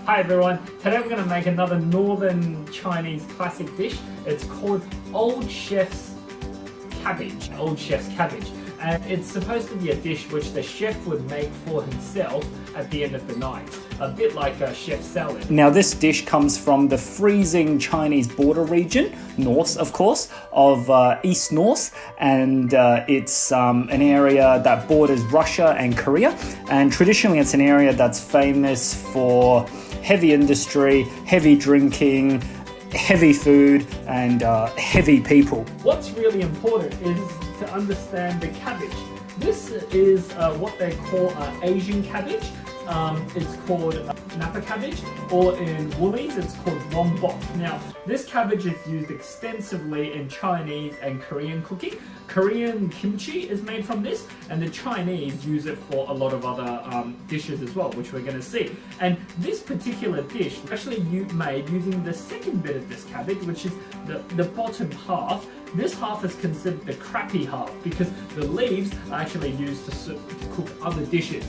Hi everyone, today we're going to make another northern Chinese classic dish. It's called Old Chef's Cabbage. Old Chef's Cabbage. And it's supposed to be a dish which the chef would make for himself at the end of the night. A bit like a chef's salad. Now this dish comes from the freezing Chinese border region, north of course, of East North, and it's an area that borders Russia and Korea, and traditionally it's an area that's famous for heavy industry, heavy drinking, heavy food, and heavy people. What's really important is to understand the cabbage. This is what they call Asian cabbage. It's called Napa cabbage, or in Woolies it's called lombok. Now, this cabbage is used extensively in Chinese and Korean cooking. Korean kimchi is made from this, and the Chinese use it for a lot of other dishes as well, which we're going to see. And this particular dish actually made using the second bit of this cabbage, which is the bottom half. This half is considered the crappy half because the leaves are actually used to cook other dishes,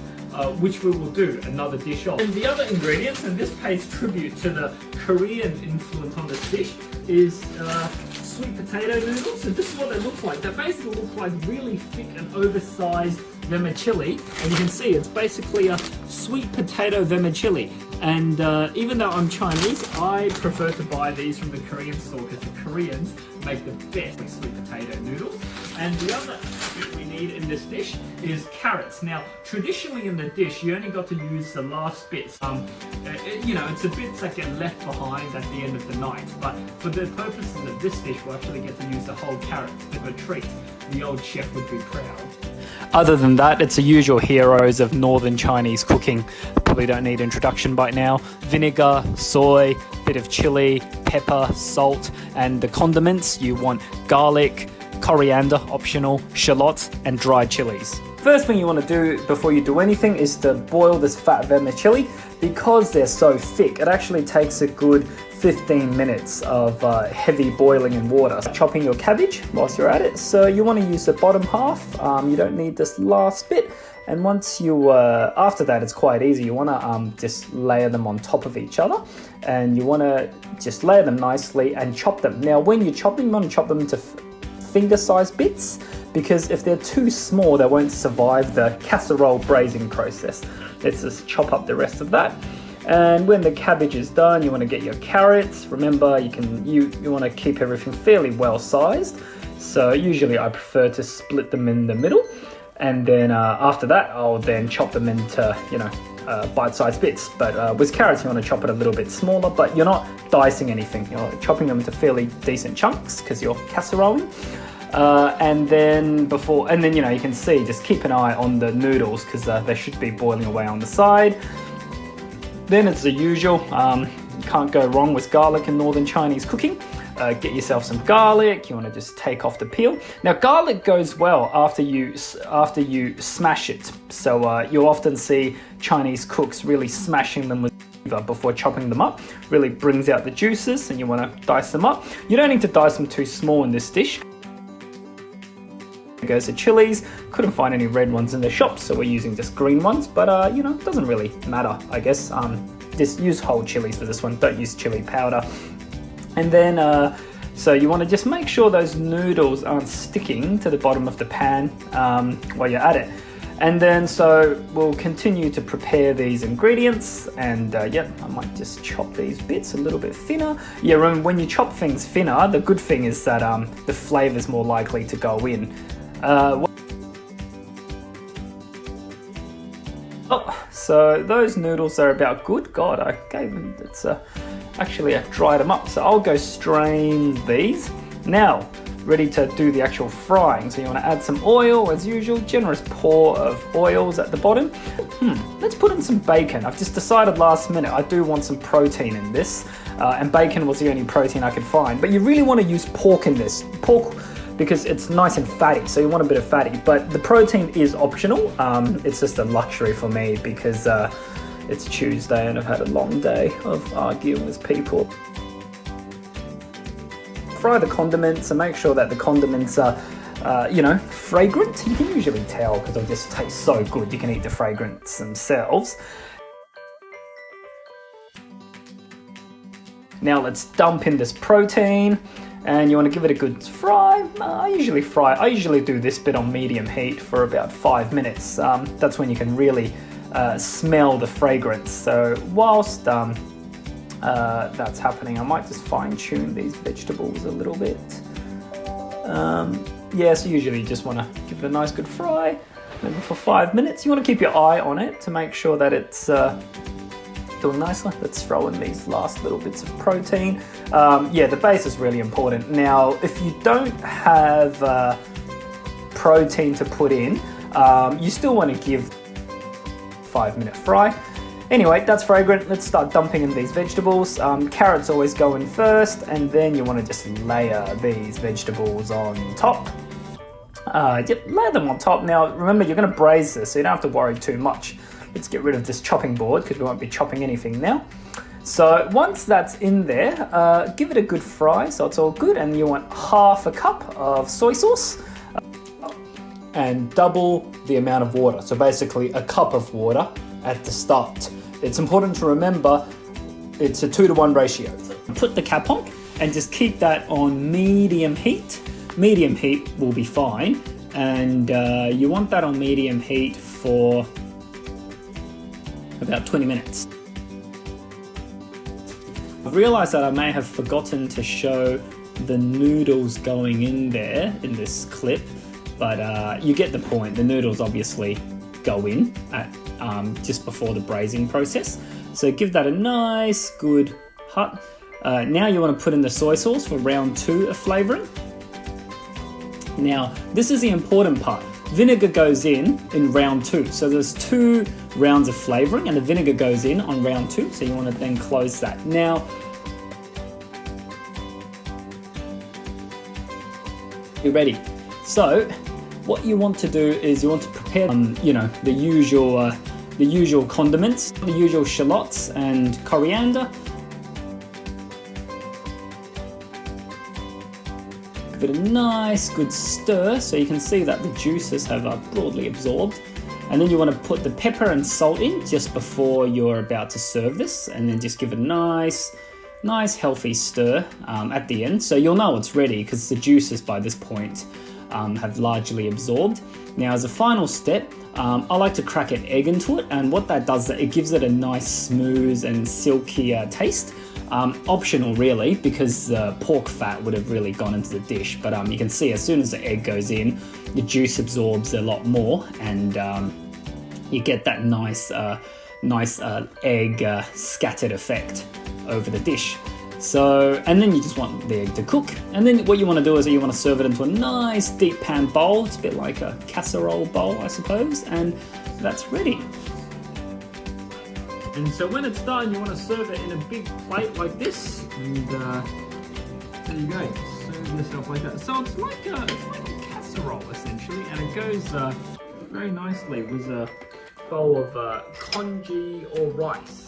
which we will do another dish of. And the other ingredients, and this pays tribute to the Korean influence on this dish, is sweet potato noodles. And this is what they look like. They basically look like really thick and oversized vermicelli, and you can see it's basically a sweet potato vermicelli. And even though I'm Chinese, I prefer to buy these from the Korean store because the Koreans make the best sweet potato noodles. And the other thing we need in this dish is carrots. Now, traditionally in the dish, you only got to use the last bits. You know, it's the bits that get left behind at the end of the night. But for the purposes of this dish, we'll actually get to use the whole carrot. It's a bit of a treat. The old chef would be proud. Other than that, it's the usual heroes of northern Chinese cooking. Probably don't need introduction by now. Vinegar, soy, bit of chili, pepper, salt, and the condiments. You want garlic, coriander, optional, shallots, and dried chilies. First thing you want to do before you do anything is to boil this fat vermicelli. Because they're so thick, it actually takes a good 15 minutes of heavy boiling in water. Chopping your cabbage whilst you're at it. So you want to use the bottom half. You don't need this last bit. And once you, after that, it's quite easy. You want to just layer them on top of each other. And you want to just layer them nicely and chop them. Now, when you chop them, you want to chop them into finger-sized bits, because if they're too small, they won't survive the casserole braising process. Let's just chop up the rest of that. And when the cabbage is done, you want to get your carrots. Remember, you want to keep everything fairly well sized. So usually I prefer to split them in the middle. And then after that, I'll then chop them into, bite-sized bits. But with carrots, you want to chop it a little bit smaller, but you're not dicing anything. You're chopping them into fairly decent chunks because you're casseroling. And then you can see, just keep an eye on the noodles because they should be boiling away on the side. Then it's the usual, you can't go wrong with garlic in northern Chinese cooking. Get yourself some garlic. You want to just take off the peel. Now, garlic goes well after you smash it. So you'll often see Chinese cooks really smashing them with before chopping them up. Really brings out the juices, and you want to dice them up. You don't need to dice them too small in this dish. Goes to chilies. Couldn't find any red ones in the shop, so we're using just green ones, but it doesn't really matter, I guess. Just use whole chilies for this one, don't use chili powder. And then so you want to just make sure those noodles aren't sticking to the bottom of the pan while you're at it. And then so we'll continue to prepare these ingredients, and I might just chop these bits a little bit thinner. Yeah, remember when you chop things thinner, the good thing is that the flavour is more likely to go in. So those noodles are about good. God, I gave them, actually I dried them up. So I'll go strain these. Now, ready to do the actual frying. So you want to add some oil as usual, generous pour of oils at the bottom. Let's put in some bacon. I've just decided last minute I do want some protein in this, and bacon was the only protein I could find. But you really want to use pork in this. Pork, because it's nice and fatty, so you want a bit of fatty, but the protein is optional. It's just a luxury for me because it's Tuesday and I've had a long day of arguing with people. Fry the condiments and make sure that the condiments are fragrant. You can usually tell because they just taste so good. You can eat the fragrance themselves. Now let's dump in this protein, and you want to give it a good fry. I usually do this bit on medium heat for about 5 minutes. That's when you can really smell the fragrance. So whilst that's happening, I might just fine tune these vegetables a little bit. Yeah, so usually you just want to give it a nice good fry, maybe for 5 minutes. You want to keep your eye on it to make sure that it's doing nicely. Let's throw in these last little bits of protein. Yeah, the base is really important. Now, if you don't have protein to put in, you still want to give 5-minute fry. Anyway, that's fragrant. Let's start dumping in these vegetables. Carrots always go in first, and then you want to just layer these vegetables on top. Yep, layer them on top. Now, remember, you're going to braise this, so you don't have to worry too much. Let's get rid of this chopping board because we won't be chopping anything now. So once that's in there, give it a good fry so it's all good, and you want half a cup of soy sauce and double the amount of water. So basically a cup of water at the start. It's important to remember it's a 2-to-1 ratio. Put the cap on and just keep that on medium heat. Medium heat will be fine, and you want that on medium heat for about 20 minutes. I've realized that I may have forgotten to show the noodles going in there in this clip, but you get the point. The noodles obviously go in at just before the braising process. So give that a nice good hot. Now you want to put in the soy sauce for round 2 of flavoring. Now this is the important part. Vinegar goes in round 2. So there's 2 rounds of flavoring, and the vinegar goes in on round 2. So you want to then close that. Now, you're ready. So what you want to do is you want to prepare, the usual condiments, the usual shallots and coriander. Give it a nice good stir so you can see that the juices have broadly absorbed. And then you want to put the pepper and salt in just before you're about to serve this, and then just give it a nice healthy stir at the end. So you'll know it's ready because the juices by this point have largely absorbed. Now, as a final step, I like to crack an egg into it, and what that does is it gives it a nice smooth and silky taste. Optional really, because the pork fat would have really gone into the dish, but you can see as soon as the egg goes in, the juice absorbs a lot more, and you get that nice egg scattered effect over the dish. So, and then you just want the egg to cook, and then what you want to do is you want to serve it into a nice deep pan bowl. It's a bit like a casserole bowl, I suppose, and that's ready. And so when it's done, you want to serve it in a big plate like this, and there you go. Serve yourself like that. So it's like a casserole essentially, and it goes very nicely with a bowl of congee or rice.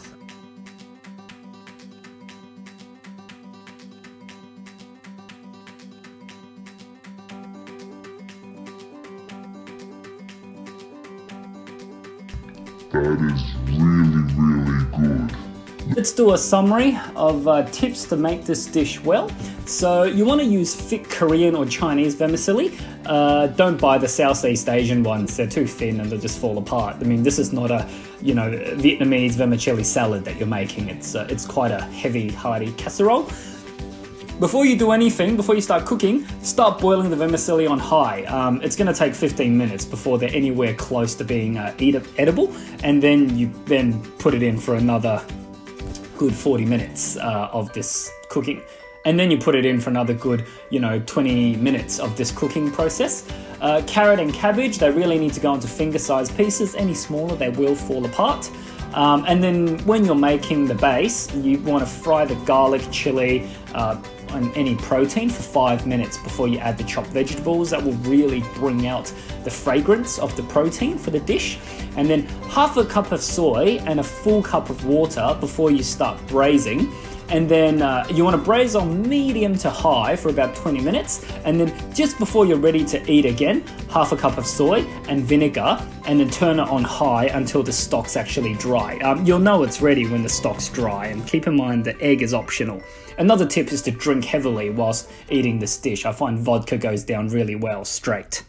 That is really good. Let's do a summary of tips to make this dish well. So you want to use thick Korean or Chinese vermicelli. Don't buy the Southeast Asian ones. They're too thin and they'll just fall apart. I mean, this is not a Vietnamese vermicelli salad that you're making. It's quite a heavy, hearty casserole. Before you do anything, before you start cooking, start boiling the vermicelli on high. It's going to take 15 minutes before they're anywhere close to being edible, and then you put it in for another good 40 minutes of this cooking. And then you put it in for another good, 20 minutes of this cooking process. Carrot and cabbage, they really need to go into finger-sized pieces. Any smaller, they will fall apart. And then when you're making the base, you want to fry the garlic, chili, and any protein for 5 minutes before you add the chopped vegetables. That will really bring out the fragrance of the protein for the dish. And then half a cup of soy and a full cup of water before you start braising. and then you want to braise on medium to high for about 20 minutes, and then just before you're ready to eat again, half a cup of soy and vinegar, and then turn it on high until the stock's actually dry. You'll know it's ready when the stock's dry, and keep in mind the egg is optional. Another tip is to drink heavily whilst eating this dish. I find vodka goes down really well straight.